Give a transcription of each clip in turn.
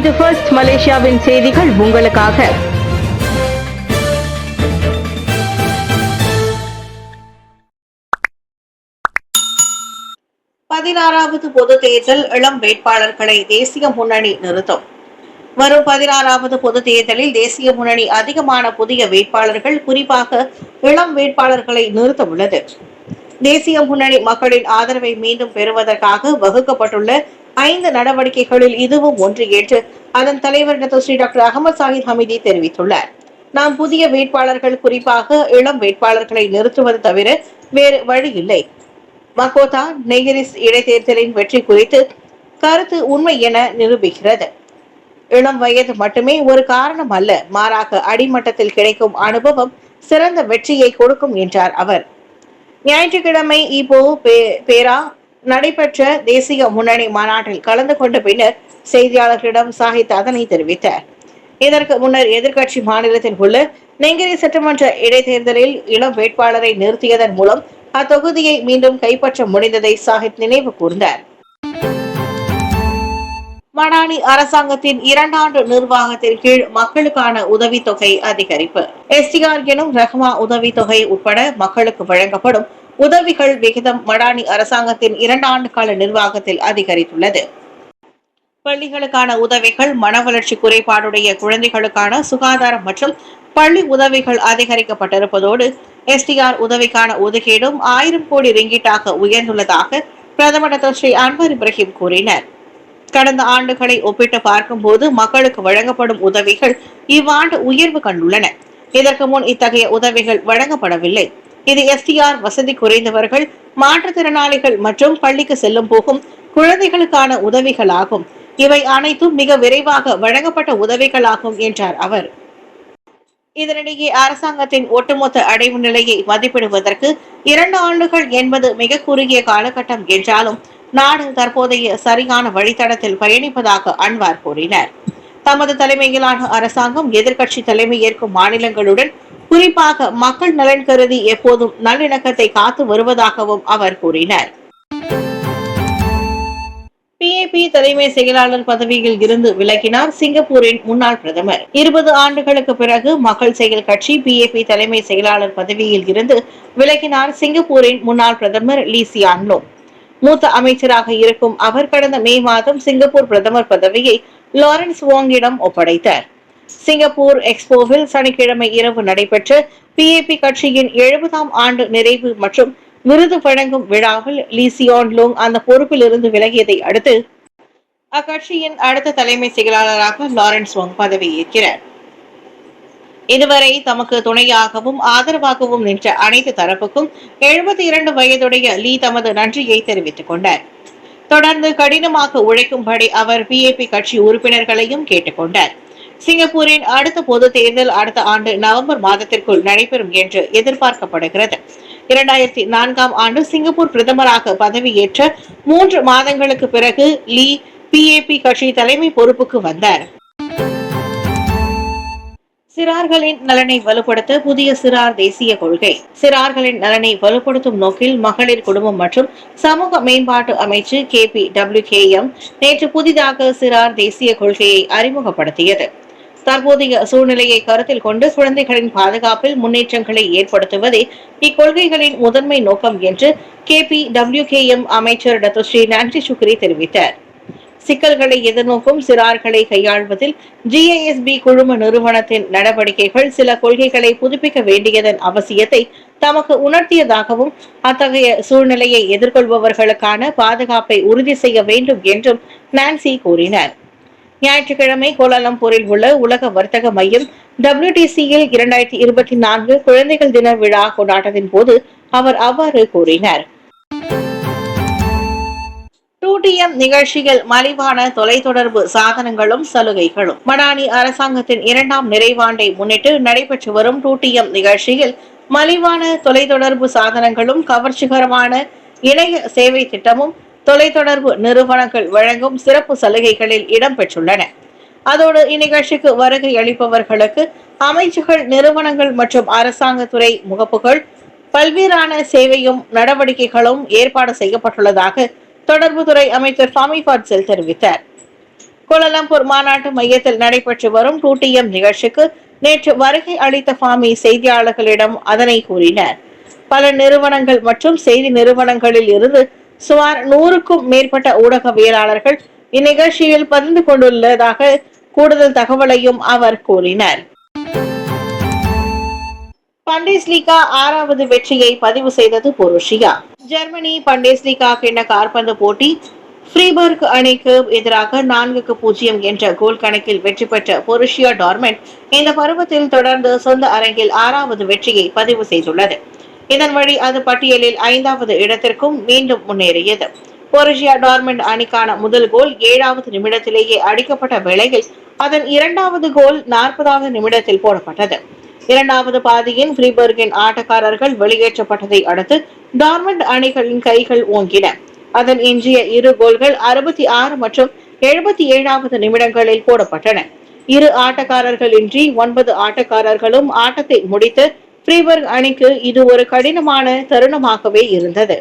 இது ஃபர்ஸ்ட் மலேசியாவின் செய்திகள் உங்களுக்காக. பதினாறாவது பொது தேர்தல் இளம் வேட்பாளர்களை தேசிய முன்னணி நிறுத்தும். வரும் 16வது பொது தேர்தலில் தேசிய முன்னணி அதிகமான புதிய வேட்பாளர்கள், குறிப்பாக இளம் வேட்பாளர்களை நிறுத்த உள்ளது. தேசிய முன்னணி மக்களின் ஆதரவை மீண்டும் பெறுவதற்காக வகுக்கப்பட்டுள்ள 5 நடவடிக்கைகளில் இதுவும் ஒன்று என்று அதன் தலைவர் டாக்டர் அகமது சாஹித் ஹமீதி தெரிவித்துள்ளார். நாம் புதிய வேட்பாளர்கள், குறிப்பாக இளம் வேட்பாளர்களை நிறுத்துவது தவிர வேறு வழி இல்லை. மக்கோத்தா நெகிரிஸ் இடைத்தேர்தலின் வெற்றி குறித்து கருத்து உண்மை என நிரூபிக்கிறது. இளம் வயது மட்டுமே ஒரு காரணம் அல்ல, மாறாக அடிமட்டத்தில் கிடைக்கும் அனுபவம் சிறந்த வெற்றியை கொடுக்கும் என்றார் அவர். ஞாயிற்றுக்கிழமை இப்போ பேரா நடைபெற்ற தேசிய முன்னணி மாநாட்டில் கலந்து கொண்ட பின்னர் செய்தியாளர்களிடம் சாஹித் அதனை தெரிவித்தார். இதற்கு முன்னர் எதிர்க்கட்சி மாநிலத்தில் உள்ள நெங்கிரி சட்டமன்ற இடைத்தேர்தலில் இளம் வேட்பாளரை நிறுத்தியதன் மூலம் அத்தொகுதியை மீண்டும் கைப்பற்ற முடிந்ததை சாஹித் நினைவு கூர்ந்தார். மடானி அரசாங்கத்தின் 2 ஆண்டு நிர்வாகத்தின் கீழ் மக்களுக்கான உதவித்தொகை அதிகரிப்பு. எஸ்டிஆர் எனும் ரஹ்மா உதவித்தொகை உட்பட மக்களுக்கு வழங்கப்படும் உதவிகள் விகிதம் மடானி அரசாங்கத்தின் 2 ஆண்டு கால நிர்வாகத்தில் அதிகரித்துள்ளது. பள்ளிகளுக்கான உதவிகள், மன வளர்ச்சி குறைபாடுடைய குழந்தைகளுக்கான சுகாதாரம் மற்றும் பள்ளி உதவிகள் அதிகரிக்கப்பட்டிருப்பதோடு எஸ்டிஆர் உதவிக்கான ஒதுக்கீடும் 1000 கோடி ரிங்கிட்டாக உயர்ந்துள்ளதாக பிரதமர் ஸ்ரீ அன்வர் இப்ராஹிம் கூறினார். கடந்த ஆண்டுகளை ஒப்பிட்டு பார்க்கும் போது மக்களுக்கு வழங்கப்படும் உதவிகள் இவ்வாண்டு உயர்வு கண்டுள்ளன. இதற்கு முன் இத்தகைய உதவிகள் வழங்கப்படவில்லை. இது எஸ்டிஆர், வசதி குறைந்தவர்கள், மாற்றுத்திறனாளிகள் மற்றும் பள்ளிக்கு செல்லும் போகும் குழந்தைகளுக்கான உதவிகளாகும். இவை அனைத்தும் மிக விரைவாக வழங்கப்பட்ட உதவிகளாகும் என்றார் அவர். இதனிடையே அரசாங்கத்தின் ஒட்டுமொத்த அடைவு நிலையை மதிப்பிடுவதற்கு 2 ஆண்டுகள் என்பது மிக குறுகிய காலகட்டம் என்றாலும் நாடு தற்போதைய சரியான வழித்தடத்தில் பயணிப்பதாக அன்வார் கூறினார். தமது தலைமையிலான அரசாங்கம் எதிர்க்கட்சி தலைமை ஏற்கும் மாநிலங்களுடன், குறிப்பாக மக்கள் நலன் கருதி எப்போதும் நல்லிணக்கத்தை காத்து வருவதாகவும் அவர் கூறினார். பிஏபி தலைமை செயலாளர் பதவியில் இருந்து விலகினார் சிங்கப்பூரின் முன்னாள் பிரதமர். 20 ஆண்டுகளுக்கு பிறகு மக்கள் செயல் கட்சி பிஏபி தலைமை செயலாளர் பதவியில் இருந்து விலகினார் சிங்கப்பூரின் முன்னாள் பிரதமர் லீ சியான் லூங். மூத்த அமைச்சராக இருக்கும் அவர் கடந்த மே மாதம் சிங்கப்பூர் பிரதமர் பதவியை லாரன்ஸ் வோங்கிடம் ஒப்படைத்தார். சிங்கப்பூர் எக்ஸ்போவில் சனிக்கிழமை இரவு நடைபெற்ற பிஏபி கட்சியின் 70ஆம் ஆண்டு நிறைவு மற்றும் விருது வழங்கும் விழாவில் லீ சியான் லூங் அந்த பொறுப்பில் இருந்து விலகியதை அடுத்து அக்கட்சியின் அடுத்த தலைமை செயலாளராக லாரன்ஸ் வோங் பதவியேற்கிறார். இதுவரை தமக்கு துணையாகவும் ஆதரவாகவும் நின்ற அனைத்து தரப்புக்கும் 72 வயதுடைய லீ தமது நன்றியை தெரிவித்துக் கொண்டார். தொடர்ந்து கடினமாக உழைக்கும்படி அவர் பிஏபி கட்சி உறுப்பினர்களையும் கேட்டுக்கொண்டார். சிங்கப்பூரின் அடுத்த பொது தேர்தல் அடுத்த ஆண்டு நவம்பர் மாதத்திற்குள் நடைபெறும் என்று எதிர்பார்க்கப்படுகிறது. 2004ஆம் ஆண்டு சிங்கப்பூர் பிரதமராக பதவியேற்ற 3 மாதங்களுக்கு பிறகு லீ பிஏபி கட்சி தலைமை பொறுப்புக்கு வந்தார். சிறார்களின் நலனை வலுப்படுத்த புதிய சிறார் தேசிய கொள்கை. சிறார்களின் நலனை வலுப்படுத்தும் நோக்கில் மகளிர் குடும்பம் மற்றும் சமூக மேம்பாட்டு அமைச்சு KPWKM நேற்று புதிதாக சிறார் தேசிய கொள்கையை அறிமுகப்படுத்தியது. தற்போதைய சூழ்நிலையை கருத்தில் கொண்டு குழந்தைகளின் பாதுகாப்பில் முன்னேற்றங்களை ஏற்படுத்துவதே இக்கொள்கைகளின் முதன்மை நோக்கம் என்று KPWKM அமைச்சர் டாக்டர் ஸ்ரீ நான்சி சுக்ரி தெரிவித்தார். சிக்கல்களை எதிர்நோக்கும் சிறார்களை கையாள்வதில் GISB குழும நிறுவனத்தின் நடவடிக்கைகள் சில கொள்கைகளை புதுப்பிக்க வேண்டியதன் அவசியத்தை தமக்கு உணர்த்தியதாகவும், அத்தகைய சூழ்நிலையை எதிர்கொள்பவர்களுக்கான பாதுகாப்பை உறுதி செய்ய வேண்டும் என்றும் நான்சி கூறினார். ஞாயிற்றுக்கிழமை கோலாலம்பூரில் உள்ள உலக வர்த்தக மையம் WTCயில் 2024 குழந்தைகள் தின விழா கொண்டாட்டத்தின் போது அவர் அவ்வாறு கூறினார். 2TM நிகழ்ச்சியில் மலிவான தொலைத்தொடர்பு சாதனங்களும் சலுகைகளும். மடானி அரசாங்கத்தின் 2ஆம் நிறைவாண்டை முன்னிட்டு நடைபெற்று வரும் 2TM நிகழ்ச்சியில் மலிவான தொலைத்தொடர்பு சாதனங்களும் கவர்ச்சிகரமான இணைய சேவை திட்டமும் தொலைத்தொடர்பு நிறுவனங்கள் வழங்கும் சிறப்பு சலுகைகளில் இடம்பெற்றுள்ளன. அதோடு இந்நிகழ்ச்சிக்கு வருகை அளிப்பவர்களுக்கு அமைச்சுகள், நிறுவனங்கள் மற்றும் அரசாங்க துறை முகப்புகள் பல்வேறான சேவையும் நடவடிக்கைகளும் ஏற்பாடு செய்யப்பட்டுள்ளதாக தொடர்புத்துறை அமைச்சர் ஃபாமி ஃபாட்செல் தெரிவித்தார். கோலாலம்பூர் மாநாட்டு மையத்தில் நடைபெற்று வரும் 2TM நிகழ்ச்சிக்கு நேற்று வருகை அளித்த ஃபாமி செய்தியாளர்களிடம் அதனை கூறினார். பல நிறுவனங்கள் மற்றும் செய்தி நிறுவனங்களில் இருந்து சுமார் 100க்கும் மேற்பட்ட ஊடகவியலாளர்கள் இந்நிகழ்ச்சியில் பகிர்ந்து கொண்டுள்ளதாக கூடுதல் தகவலையும் அவர் கூறினார். பண்டேஸ்லீகா 6வது வெற்றியை பதிவு செய்தது போருஷியா. ஜெர்மனி பண்டேஸ்லீகா கிண்ண கால்பந்து போட்டி ஃப்ரீபர்க் அணிக்கு எதிராக 4-0 என்ற கோல் கணக்கில் வெற்றி பெற்ற போருஷியா டார்ட்மண்ட் இந்த பருவத்தில் தொடர்ந்து சொந்த அரங்கில் 6வது வெற்றியை பதிவு செய்துள்ளது. இதன் வழி அது பட்டியலில் 5வது இடத்திற்கும் மீண்டும் முன்னேறியது. போருஷியா டார்ட்மண்ட் அணிக்கான முதல் கோல் 7வது நிமிடத்திலேயே அடிக்கப்பட்ட வேளையில் அதன் 2வது கோல் 40வது நிமிடத்தில் போடப்பட்டது. 2வது பாதியின் ஃப்ரீபர்கின் ஆட்டக்காரர்கள் வெளியேற்றப்பட்டதை அடுத்து டார்ட்மண்ட் அணிகளின் கைகள் ஓங்கின. அதன் எஞ்சிய இரு கோல்கள் 66 மற்றும் 77வது நிமிடங்களில் போடப்பட்டன. இரு ஆட்டக்காரர்கள் இன்றி 9 ஆட்டக்காரர்களும் ஆட்டத்தை முடித்து ஃப்ரீபர்க் அணிக்கு இது ஒரு கடினமான தருணமாகவே இருந்தது.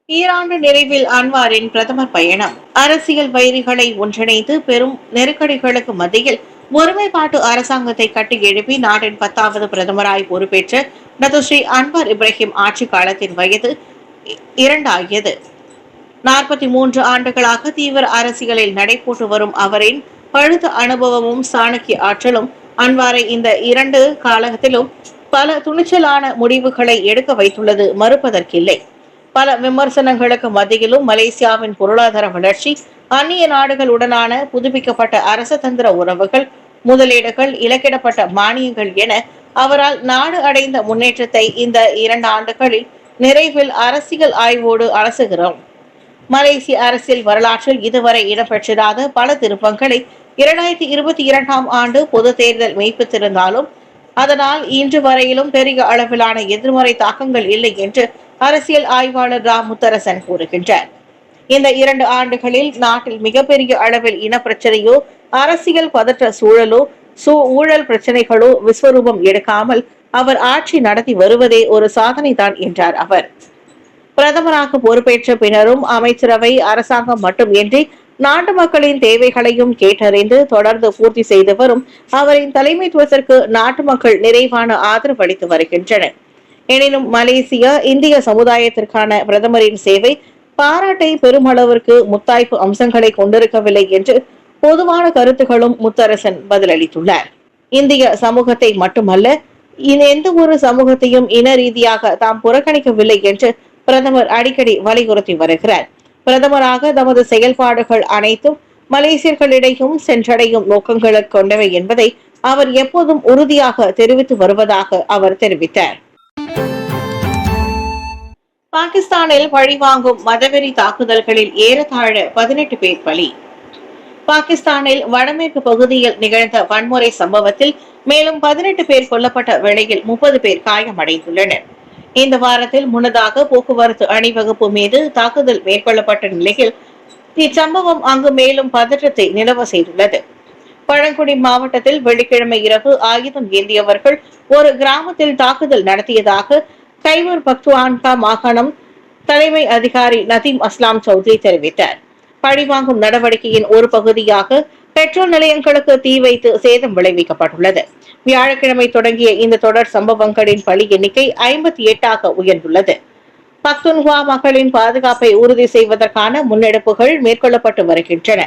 ஈராண்டு நிறைவில் அன்வாரின் பிரதமர் பயணம். அரசியல் வைரிகளை ஒன்றிணைத்து பெரும் நெருக்கடிகளுக்கு மத்தியில் ஒருமைப்பாட்டு அரசாங்கத்தை கட்டி எழுப்பி நாட்டின் 10வது பிரதமராய் பொறுப்பேற்ற டத்துஸ்ரீ அன்வார் இப்ராஹிம் ஆட்சி காலத்தின் வயது 2 ஆகியது. 43 ஆண்டுகளாக தீவிர அரசியலில் நடைபோட்டு வரும் அவரின் பழுத்த அனுபவமும் சாணக்கிய ஆற்றலும் அன்வாரை இந்த 2 காலத்திலும் பல துணிச்சலான முடிவுகளை எடுக்க வைத்துள்ளது மறுப்பதற்கில்லை. பல விமர்சனங்களுக்கு மத்தியிலும் மலேசியாவின் பொருளாதார வளர்ச்சி, அந்நிய நாடுகளுடனான புதுப்பிக்கப்பட்ட அரசதந்திர உறவுகள், முதலீடுகள், இலக்கிடப்பட்ட மானியங்கள் என அவரால் நாடு அடைந்த முன்னேற்றத்தை இந்த 2 ஆண்டுகளில் நிறைவில் அரசியல் ஆய்வோடு அலசுகிறோம். மலேசிய அரசியல் வரலாற்றில் இதுவரை இடம்பெற்றிராத பல திருப்பங்களை 2022ஆம் ஆண்டு பொது தேர்தல் மெய்ப்பித்திருந்தாலும் அதனால் இன்று வரையிலும் பெரிய அளவிலான எதிர்மறை தாக்கங்கள் இல்லை என்று அரசியல் ஆய்வாளர் ரா முத்தரசன் கூறுகின்றார். இந்த 2 ஆண்டுகளில் நாட்டில் மிகப்பெரிய அளவில் இனப்பிரச்சனையோ, அரசியல் பதற்ற சூழலோ, ஊழல் பிரச்சனைகளோ விஸ்வரூபம் எடுக்காமல் அவர் ஆட்சி நடத்தி வருவதே ஒரு சாதனை தான் என்றார் அவர். பிரதமராக பொறுப்பேற்ற பின்னரும் அமைச்சரவை, அரசாங்கம் மட்டுமின்றி நாட்டு மக்களின் தேவைகளையும் கேட்டறிந்து தொடர்ந்து பூர்த்தி செய்து வரும் அவரின் தலைமைத்துவத்திற்கு நாட்டு மக்கள் நிறைவான ஆதரவு அளித்து வருகின்றனர். எனினும் மலேசியா இந்திய சமுதாயத்திற்கான பிரதமரின் சேவை பாராட்டை பெருமளவிற்கு முத்தாய்ப்பு அம்சங்களை கொண்டிருக்கவில்லை என்று பொதுவான கருத்துகளும் முத்தரசன் பதிலளித்துள்ளார். இந்திய சமூகத்தை மட்டுமல்ல, எந்த ஒரு சமூகத்தையும் இன ரீதியாக தாம் புறக்கணிக்கவில்லை என்று பிரதமர் அடிக்கடி வலியுறுத்தி வருகிறார். பிரதமராக தமது செயல்பாடுகள் அனைத்தும் மலேசியர்களிடையும் சென்றடையும் நோக்கங்களை கொண்டவை என்பதை அவர் எப்போதும் உறுதியாக தெரிவித்து வருவதாக அவர் தெரிவித்தார். பாகிஸ்தானில் பழிவாங்கும் மதவெறி தாக்குதல்களில் ஏறத்தாழ 18 பேர் பலி. பாகிஸ்தானில் வடமேற்கு பகுதியில் நிகழ்ந்த வன்முறை சம்பவத்தில் மேலும் 18 பேர் கொல்லப்பட்ட வேளையில் 30 பேர் காயமடைந்துள்ளனர். இந்த வாரத்தில் முன்னதாக போக்குவரத்து அணிவகுப்பு மீது தாக்குதல் மேற்கொள்ளப்பட்ட நிலையில் இச்சம்பவம் அங்கு மேலும் பதற்றத்தை நிலவ செய்துள்ளது. பழங்குடி மாவட்டத்தில் வெள்ளிக்கிழமை இரவு ஆயுதம் ஏந்தியவர்கள் ஒரு கிராமத்தில் தாக்குதல் நடத்தியதாக கைபர் பக்துவான்கா மாகாணம் தலைமை அதிகாரி நதீம் அஸ்லாம் சௌத்ரி தெரிவித்தார். பழிவாங்கும் நடவடிக்கையின் ஒரு பகுதியாக பெட்ரோல் நிலையங்களுக்கு தீ வைத்து சேதம் விளைவிக்கப்பட்டுள்ளது. வியாழக்கிழமை தொடங்கிய இந்த தொடர் சம்பவங்களின் பலி எண்ணிக்கை 58ஆக உயர்ந்துள்ளது. பக்துன்குவா மக்களின் பாதுகாப்பை உறுதி செய்வதற்கான முன்னெடுப்புகள் மேற்கொள்ளப்பட்டு வருகின்றன.